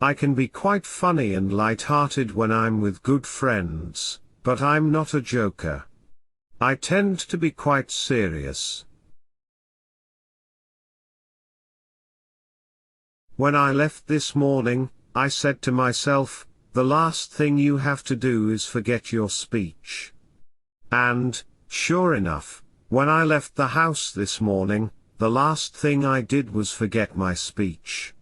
I can be quite funny and light-hearted when I'm with good friends, but I'm not a joker. I tend to be quite serious. When I left this morning, I said to myself, the last thing you have to do is forget your speech. And, sure enough, when I left the house this morning, the last thing I did was forget my speech.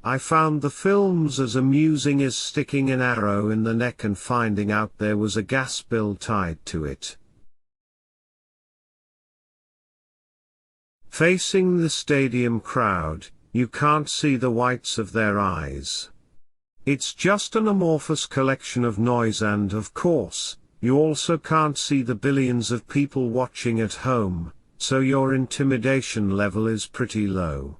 I found the films as amusing as sticking an arrow in the neck and finding out there was a gas bill tied to it. Facing the stadium crowd, you can't see the whites of their eyes. It's just an amorphous collection of noise and, of course, you also can't see the billions of people watching at home, so your intimidation level is pretty low.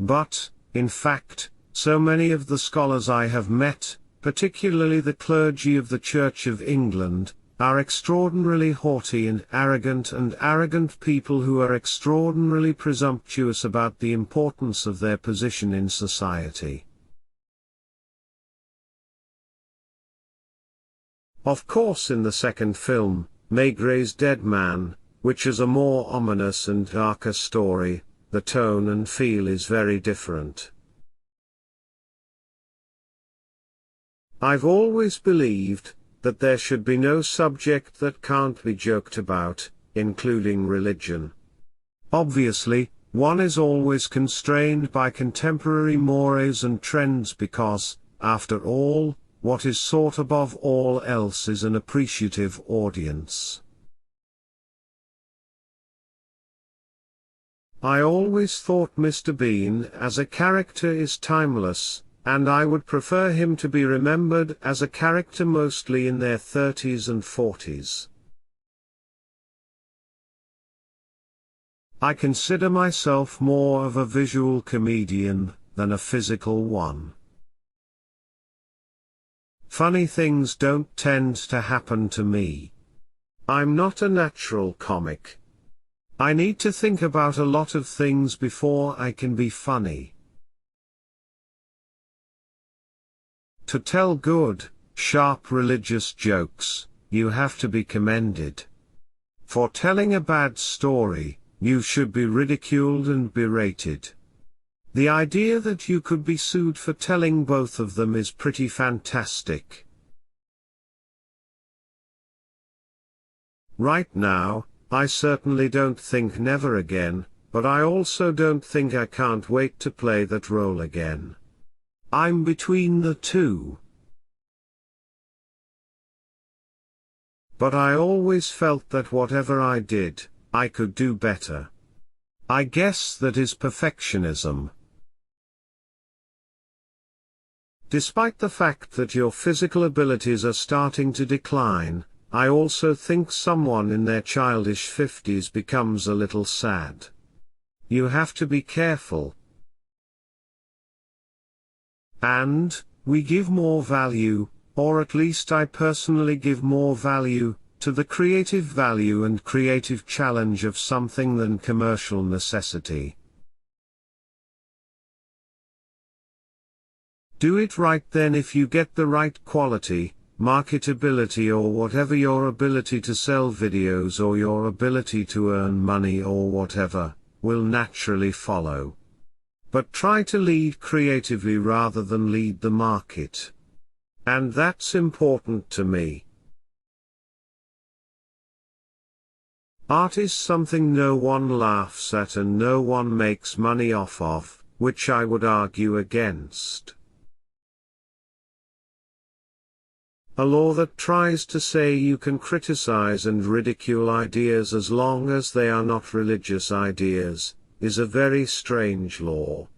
But, in fact, so many of the scholars I have met, particularly the clergy of the Church of England, are extraordinarily haughty and arrogant people who are extraordinarily presumptuous about the importance of their position in society. Of course, in the second film, Maigrey's Dead Man, which is a more ominous and darker story, the tone and feel is very different. I've always believed that there should be no subject that can't be joked about, including religion. Obviously, one is always constrained by contemporary mores and trends because, after all, what is sought above all else is an appreciative audience. I always thought Mr. Bean as a character is timeless, and I would prefer him to be remembered as a character mostly in their 30s and 40s. I consider myself more of a visual comedian than a physical one. Funny things don't tend to happen to me. I'm not a natural comic. I need to think about a lot of things before I can be funny. To tell good, sharp religious jokes, you have to be commended. For telling a bad story, you should be ridiculed and berated. The idea that you could be sued for telling both of them is pretty fantastic. Right now, I certainly don't think never again, but I also don't think I can't wait to play that role again. I'm between the two. But I always felt that whatever I did, I could do better. I guess that is perfectionism. Despite the fact that your physical abilities are starting to decline, I also think someone in their childish 50s becomes a little sad. You have to be careful. And, we give more value, or at least I personally give more value, to the creative value and creative challenge of something than commercial necessity. Do it right then. If you get the right quality, marketability, or whatever, your ability to sell videos or your ability to earn money or whatever, will naturally follow. But try to lead creatively rather than lead the market. And that's important to me. Art is something no one laughs at and no one makes money off of, which I would argue against. A law that tries to say you can criticize and ridicule ideas as long as they are not religious ideas, is a very strange law.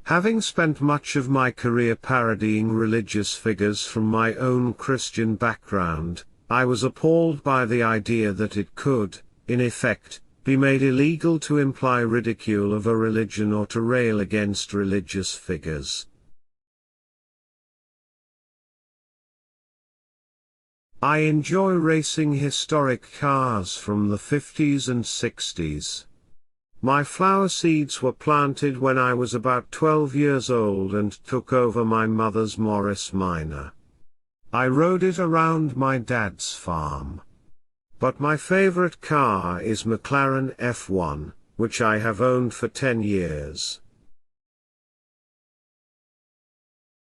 Having spent much of my career parodying religious figures from my own Christian background, I was appalled by the idea that it could, in effect, be made illegal to imply ridicule of a religion or to rail against religious figures. I enjoy racing historic cars from the 50s and 60s. My flower seeds were planted when I was about 12 years old and took over my mother's Morris Minor. I rode it around my dad's farm. But my favorite car is McLaren F1, which I have owned for 10 years.